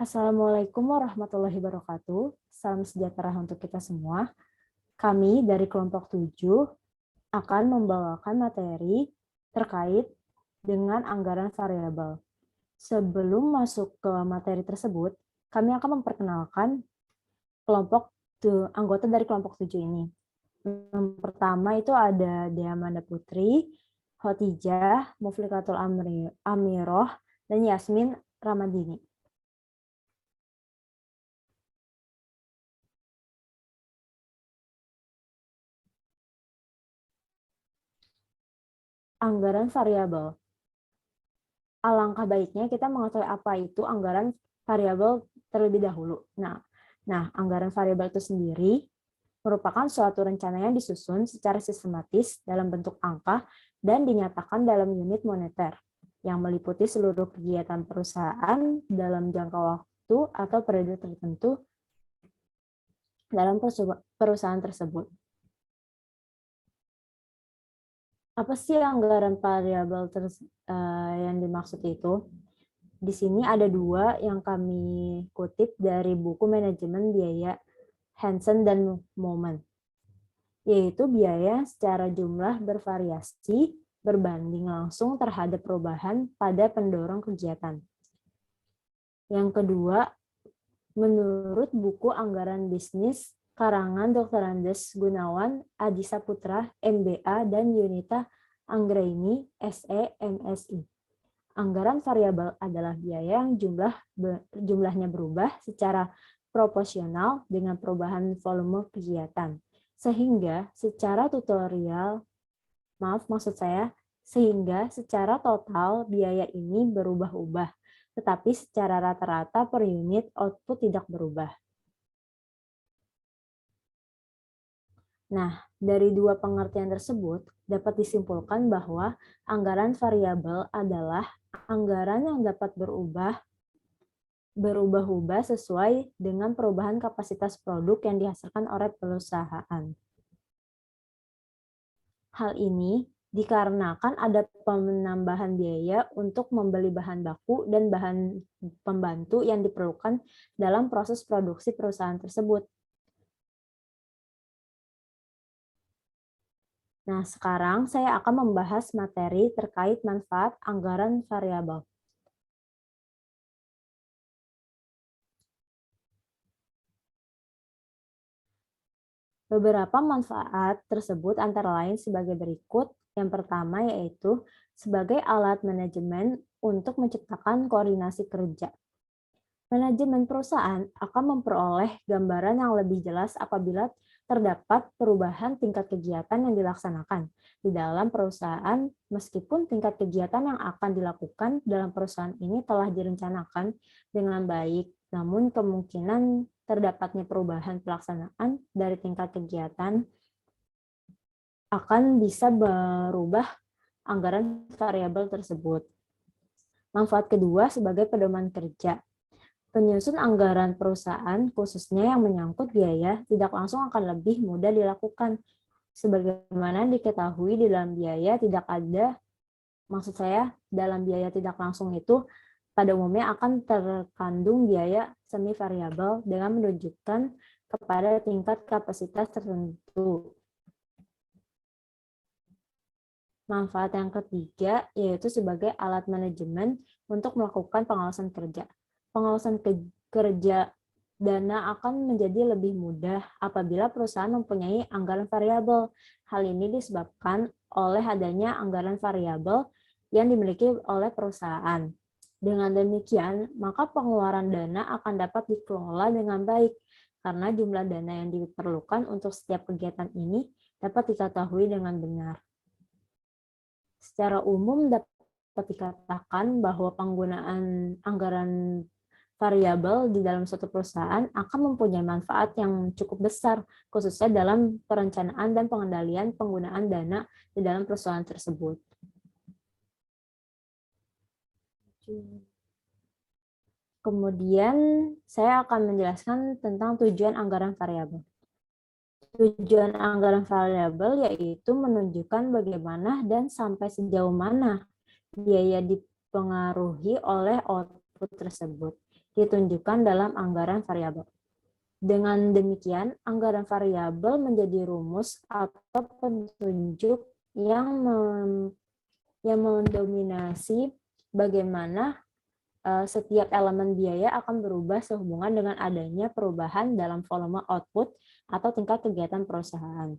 Assalamualaikum warahmatullahi wabarakatuh. Salam sejahtera untuk kita semua. Kami dari kelompok 7 akan membawakan materi terkait dengan anggaran variabel. Sebelum masuk ke materi tersebut, kami akan memperkenalkan anggota dari kelompok 7 ini. Yang pertama itu ada Diamanda Putri, Khotijah, Muflikatul Amiroh, dan Yasmin Ramadini. Anggaran variabel. Alangkah baiknya kita mengetahui apa itu anggaran variabel terlebih dahulu. Nah, anggaran variabel itu sendiri merupakan suatu rencana yang disusun secara sistematis dalam bentuk angka dan dinyatakan dalam unit moneter yang meliputi seluruh kegiatan perusahaan dalam jangka waktu atau periode tertentu dalam perusahaan tersebut. Apa sih anggaran variabel yang dimaksud itu? Di sini ada dua yang kami kutip dari buku Manajemen Biaya Hansen dan Moment, yaitu biaya secara jumlah bervariasi berbanding langsung terhadap perubahan pada pendorong kegiatan. Yang kedua, menurut buku Anggaran Bisnis karangan Dr. Andes Gunawan, Adi Saputra, MBA, dan Yunita Anggraini, SE, MSI. Anggaran variabel adalah biaya yang jumlahnya berubah secara proporsional dengan perubahan volume kegiatan. Sehingga secara total biaya ini berubah-ubah, tetapi secara rata-rata per unit output tidak berubah. Nah, dari dua pengertian tersebut dapat disimpulkan bahwa anggaran variabel adalah anggaran yang dapat berubah-ubah sesuai dengan perubahan kapasitas produk yang dihasilkan oleh perusahaan. Hal ini dikarenakan ada penambahan biaya untuk membeli bahan baku dan bahan pembantu yang diperlukan dalam proses produksi perusahaan tersebut. Nah, sekarang saya akan membahas materi terkait manfaat anggaran variabel. Beberapa manfaat tersebut antara lain sebagai berikut. Yang pertama yaitu sebagai alat manajemen untuk menciptakan koordinasi kerja. Manajemen perusahaan akan memperoleh gambaran yang lebih jelas apabila terdapat perubahan tingkat kegiatan yang dilaksanakan di dalam perusahaan, meskipun tingkat kegiatan yang akan dilakukan dalam perusahaan ini telah direncanakan dengan baik, namun kemungkinan terdapatnya perubahan pelaksanaan dari tingkat kegiatan akan bisa berubah anggaran variabel tersebut. Manfaat kedua sebagai pedoman kerja. Penyusun anggaran perusahaan, khususnya yang menyangkut biaya, tidak langsung akan lebih mudah dilakukan. Sebagaimana diketahui di dalam biaya tidak ada, dalam biaya tidak langsung itu pada umumnya akan terkandung biaya semi variabel dengan menunjukkan kepada tingkat kapasitas tertentu. Manfaat yang ketiga yaitu sebagai alat manajemen untuk melakukan pengawasan kerja. Pengawasan kerja dana akan menjadi lebih mudah apabila perusahaan mempunyai anggaran variabel. Hal ini disebabkan oleh adanya anggaran variabel yang dimiliki oleh perusahaan. Dengan demikian, maka pengeluaran dana akan dapat dikelola dengan baik karena jumlah dana yang diperlukan untuk setiap kegiatan ini dapat diketahui dengan benar. Secara umum dapat dikatakan bahwa penggunaan anggaran variabel di dalam suatu perusahaan akan mempunyai manfaat yang cukup besar, khususnya dalam perencanaan dan pengendalian penggunaan dana di dalam perusahaan tersebut. Kemudian saya akan menjelaskan tentang tujuan anggaran variabel. Tujuan anggaran variabel yaitu menunjukkan bagaimana dan sampai sejauh mana biaya dipengaruhi oleh output tersebut. ditunjukkan dalam anggaran variabel. Dengan demikian, anggaran variabel menjadi rumus atau petunjuk yang mendominasi bagaimana setiap elemen biaya akan berubah sehubungan dengan adanya perubahan dalam volume output atau tingkat kegiatan perusahaan.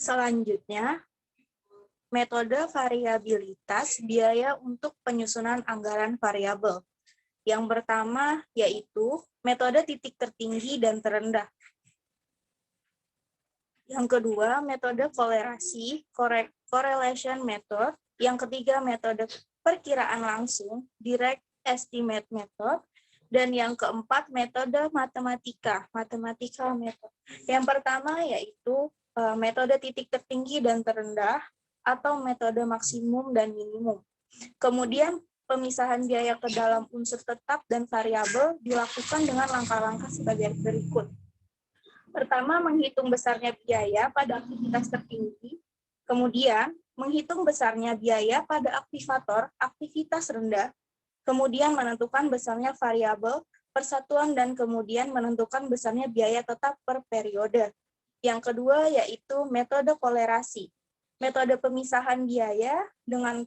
Selanjutnya, metode variabilitas biaya untuk penyusunan anggaran variabel. Yang pertama yaitu metode titik tertinggi dan terendah. Yang kedua, metode kolerasi, correlation method. Yang ketiga, metode perkiraan langsung, direct estimate method. Dan yang keempat, metode mathematical method. Yang pertama yaitu metode titik tertinggi dan terendah atau metode maksimum dan minimum. Kemudian pemisahan biaya ke dalam unsur tetap dan variabel dilakukan dengan langkah-langkah sebagai berikut. Pertama, menghitung besarnya biaya pada aktivitas tertinggi. Kemudian, menghitung besarnya biaya pada aktivitas rendah. Kemudian menentukan besarnya variabel persatuan dan kemudian menentukan besarnya biaya tetap per periode. Yang kedua yaitu metode kolerasi. Metode pemisahan biaya dengan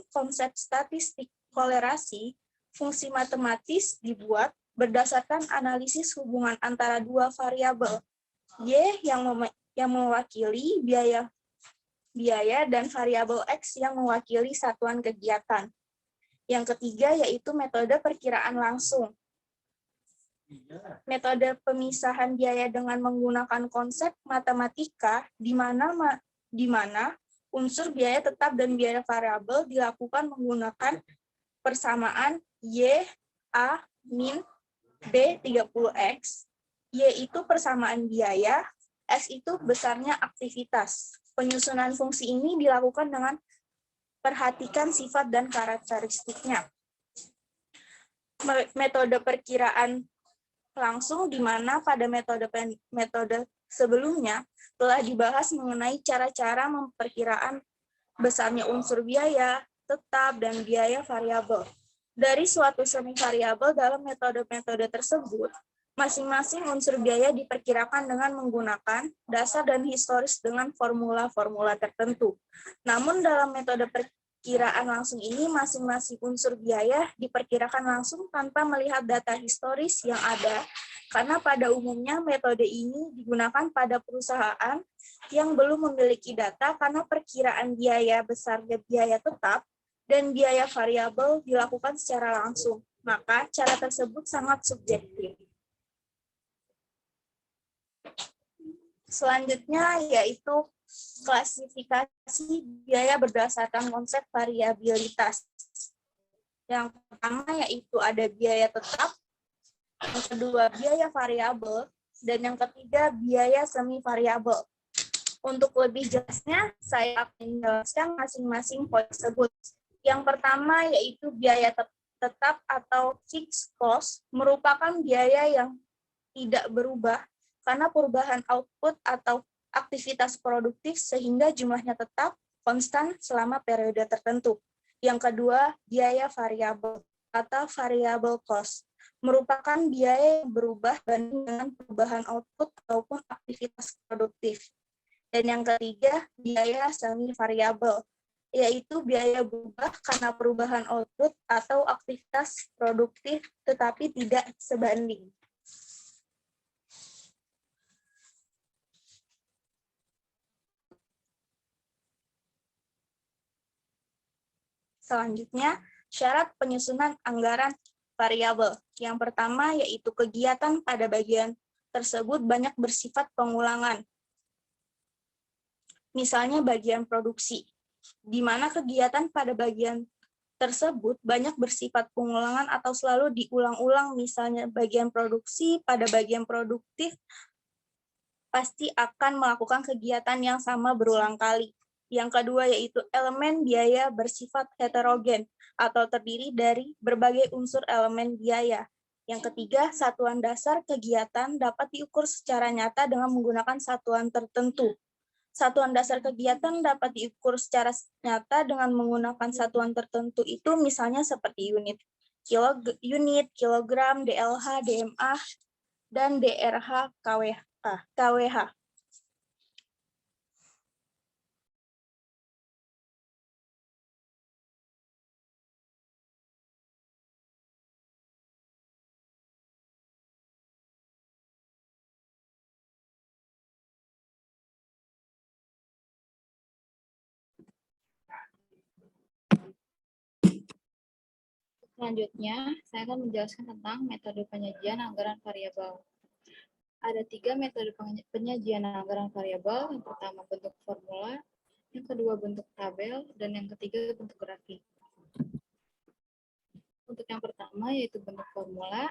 konsep statistik kolerasi, fungsi matematis dibuat berdasarkan analisis hubungan antara dua variabel, Y yang mewakili biaya dan variabel X yang mewakili satuan kegiatan. Yang ketiga yaitu metode perkiraan langsung. Metode pemisahan biaya dengan menggunakan konsep matematika di mana unsur biaya tetap dan biaya variabel dilakukan menggunakan persamaan Y A min B 30X. Y itu persamaan biaya, X itu besarnya aktivitas. Penyusunan fungsi ini dilakukan dengan perhatikan sifat dan karakteristiknya. Metode perkiraan langsung di mana pada metode sebelumnya telah dibahas mengenai cara-cara memperkiraan besarnya unsur biaya tetap dan biaya variabel. Dari suatu semi variabel dalam metode-metode tersebut, masing-masing unsur biaya diperkirakan dengan menggunakan dasar dan historis dengan formula-formula tertentu. Namun dalam metode perkiraan langsung ini, masing-masing unsur biaya diperkirakan langsung tanpa melihat data historis yang ada, karena pada umumnya metode ini digunakan pada perusahaan yang belum memiliki data karena perkiraan biaya besarnya biaya tetap dan biaya variabel dilakukan secara langsung. Maka cara tersebut sangat subjektif. Selanjutnya yaitu klasifikasi biaya berdasarkan konsep variabilitas. Yang pertama yaitu ada biaya tetap, yang kedua biaya variabel, dan yang ketiga biaya semi variabel. Untuk lebih jelasnya, saya akan menjelaskan masing-masing poin tersebut. Yang pertama yaitu biaya tetap atau fixed cost, merupakan biaya yang tidak berubah karena perubahan output atau aktivitas produktif sehingga jumlahnya tetap konstan selama periode tertentu. Yang kedua, biaya variabel atau variable cost, merupakan biaya yang berubah dengan perubahan output ataupun aktivitas produktif. Dan yang ketiga, biaya semi variabel, yaitu biaya berubah karena perubahan output atau aktivitas produktif tetapi tidak sebanding. Selanjutnya, syarat penyusunan anggaran variabel. Yang pertama yaitu kegiatan pada bagian tersebut banyak bersifat pengulangan. Misalnya bagian produksi, di mana kegiatan pada bagian tersebut banyak bersifat pengulangan atau selalu diulang-ulang, misalnya bagian produksi pada bagian produktif pasti akan melakukan kegiatan yang sama berulang kali. Yang kedua yaitu elemen biaya bersifat heterogen atau terdiri dari berbagai unsur elemen biaya. Yang ketiga, satuan dasar kegiatan dapat diukur secara nyata dengan menggunakan satuan tertentu. Satuan dasar kegiatan dapat diukur secara nyata dengan menggunakan satuan tertentu itu misalnya seperti unit, kilogram, DLH, DMA, dan DRH, KWH. Selanjutnya, saya akan menjelaskan tentang metode penyajian anggaran variabel. Ada 3 metode penyajian anggaran variabel. Yang pertama bentuk formula, yang kedua bentuk tabel, dan yang ketiga bentuk grafik. Untuk yang pertama yaitu bentuk formula,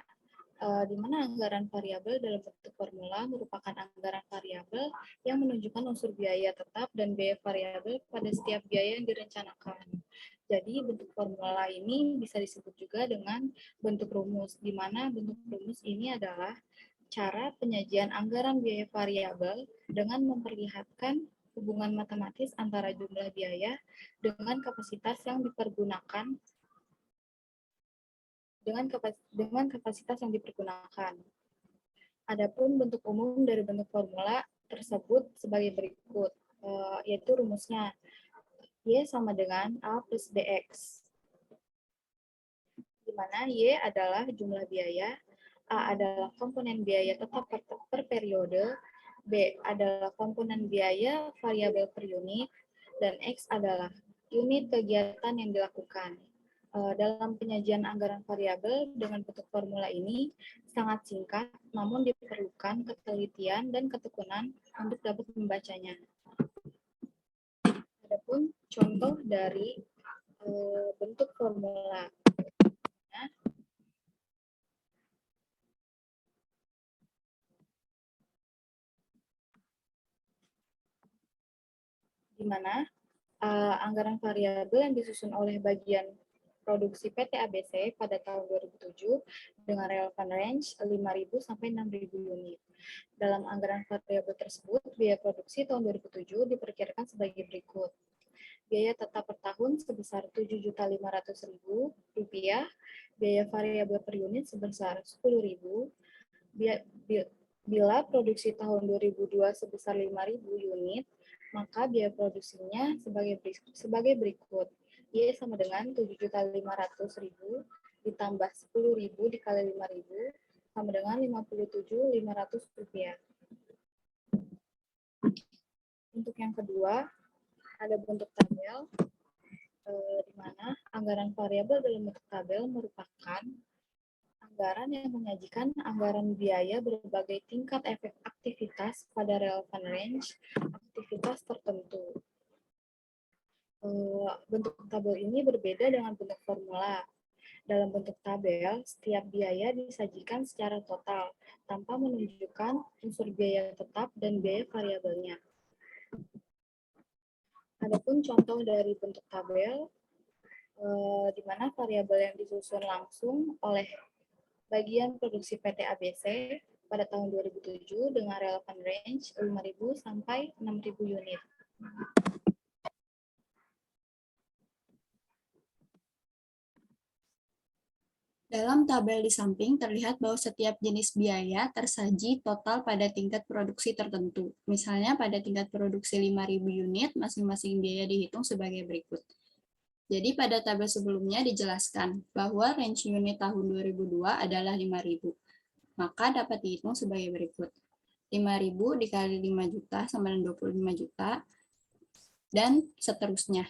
di mana anggaran variabel dalam bentuk formula merupakan anggaran variabel yang menunjukkan unsur biaya tetap dan biaya variabel pada setiap biaya yang direncanakan. Jadi bentuk formula ini bisa disebut juga dengan bentuk rumus, di mana bentuk rumus ini adalah cara penyajian anggaran biaya variabel dengan memperlihatkan hubungan matematis antara jumlah biaya dengan kapasitas yang dipergunakan dengan kapasitas yang dipergunakan. Adapun bentuk umum dari bentuk formula tersebut sebagai berikut, yaitu rumusnya Y sama dengan A plus BX, di mana Y adalah jumlah biaya, A adalah komponen biaya tetap per periode, B adalah komponen biaya variabel per unit, dan X adalah unit kegiatan yang dilakukan. Dalam penyajian anggaran variabel dengan bentuk formula ini sangat singkat, namun diperlukan ketelitian dan ketekunan untuk dapat membacanya. Adapun contoh dari bentuk formula, di mana anggaran variabel yang disusun oleh bagian produksi PT ABC pada tahun 2007 dengan relevan range 5.000 sampai 6.000 unit. Dalam anggaran variabel tersebut, biaya produksi tahun 2007 diperkirakan sebagai berikut. Biaya tetap per tahun sebesar Rp7.500.000, biaya variabel per unit sebesar Rp10.000, bila produksi tahun 2002 sebesar 5.000 unit, maka biaya produksinya sebagai berikut. Y sama dengan Rp7.500.000 ditambah Rp10.000 dikali 5.000 sama dengan Rp57.500. Untuk yang kedua, ada bentuk tabel, di mana anggaran variabel dalam bentuk tabel merupakan anggaran yang menyajikan anggaran biaya berbagai tingkat efek aktivitas pada relevan range aktivitas tertentu. Bentuk tabel ini berbeda dengan bentuk formula. Dalam bentuk tabel, setiap biaya disajikan secara total, tanpa menunjukkan unsur biaya tetap dan biaya variabelnya. Adapun contoh dari bentuk tabel, di mana variabel yang disusun langsung oleh bagian produksi PT ABC pada tahun 2007 dengan relevan range 5.000 sampai 6.000 unit. Dalam tabel di samping terlihat bahwa setiap jenis biaya tersaji total pada tingkat produksi tertentu. Misalnya pada tingkat produksi 5.000 unit, masing-masing biaya dihitung sebagai berikut. Jadi pada tabel sebelumnya dijelaskan bahwa range unit tahun 2002 adalah 5.000. Maka dapat dihitung sebagai berikut. 5.000 dikali 5 juta sama dengan 25 juta, dan seterusnya.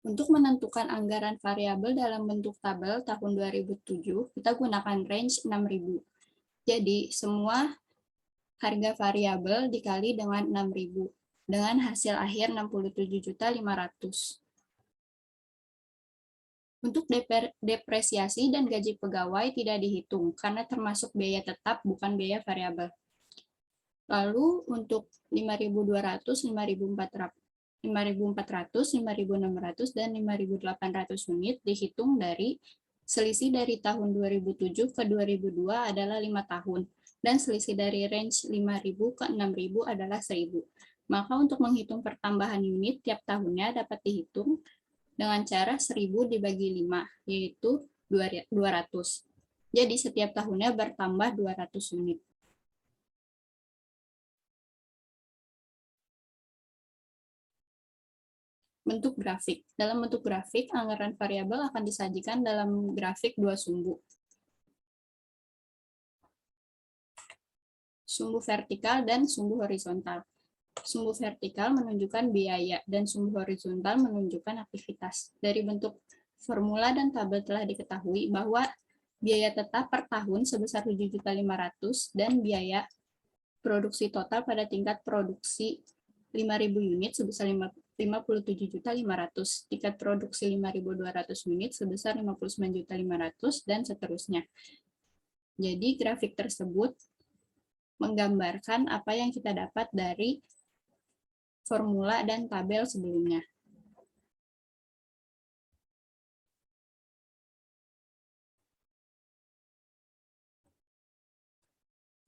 Untuk menentukan anggaran variabel dalam bentuk tabel tahun 2007, kita gunakan range 6.000. Jadi, semua harga variabel dikali dengan 6.000 dengan hasil akhir 67.500.000. Untuk depresiasi dan gaji pegawai tidak dihitung karena termasuk biaya tetap bukan biaya variabel. Lalu untuk 5.200, 5.400, 5.600, dan 5.800 unit dihitung dari selisih dari tahun 2007 ke 2002 adalah 5 tahun, dan selisih dari range 5.000 ke 6.000 adalah 1.000. Maka untuk menghitung pertambahan unit tiap tahunnya dapat dihitung dengan cara 1.000 dibagi 5, yaitu 200. Jadi setiap tahunnya bertambah 200 unit. Bentuk grafik. Dalam bentuk grafik, anggaran variabel akan disajikan dalam grafik dua sumbu. Sumbu vertikal dan sumbu horizontal. Sumbu vertikal menunjukkan biaya dan sumbu horizontal menunjukkan aktivitas. Dari bentuk formula dan tabel telah diketahui bahwa biaya tetap per tahun sebesar 7.500.000 dan biaya produksi total pada tingkat produksi 5.000 unit sebesar 57.500.000, tingkat produksi 5.200 unit sebesar 59.500.000, dan seterusnya. Jadi grafik tersebut menggambarkan apa yang kita dapat dari formula dan tabel sebelumnya.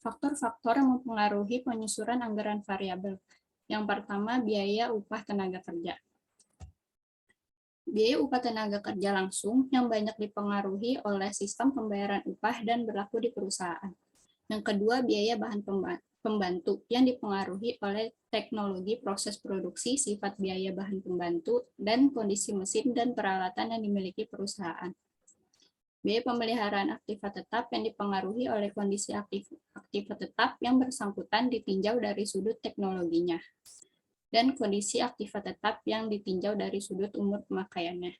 Faktor-faktor yang mempengaruhi penyusunan anggaran variabel. Yang pertama, biaya upah tenaga kerja. Biaya upah tenaga kerja langsung yang banyak dipengaruhi oleh sistem pembayaran upah dan berlaku di perusahaan. Yang kedua, biaya bahan pembantu yang dipengaruhi oleh teknologi proses produksi, sifat biaya bahan pembantu, dan kondisi mesin dan peralatan yang dimiliki perusahaan. Biaya pemeliharaan aktiva tetap yang dipengaruhi oleh kondisi aktiva tetap yang bersangkutan ditinjau dari sudut teknologinya, dan kondisi aktiva tetap yang ditinjau dari sudut umur pemakaiannya.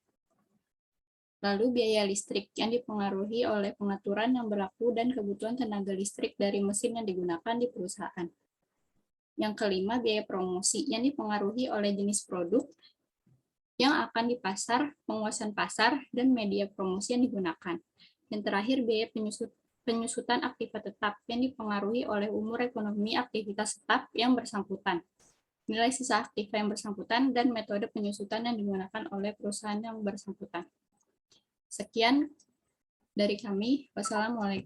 Lalu biaya listrik yang dipengaruhi oleh pengaturan yang berlaku dan kebutuhan tenaga listrik dari mesin yang digunakan di perusahaan. Yang kelima, biaya promosi yang dipengaruhi oleh jenis produk yang akan di pasar, penguasaan pasar, dan media promosi yang digunakan. Yang terakhir, biaya penyusutan aktiva tetap yang dipengaruhi oleh umur ekonomi aktivitas tetap yang bersangkutan, nilai sisa aktiva yang bersangkutan, dan metode penyusutan yang digunakan oleh perusahaan yang bersangkutan. Sekian dari kami. Wassalamualaikum.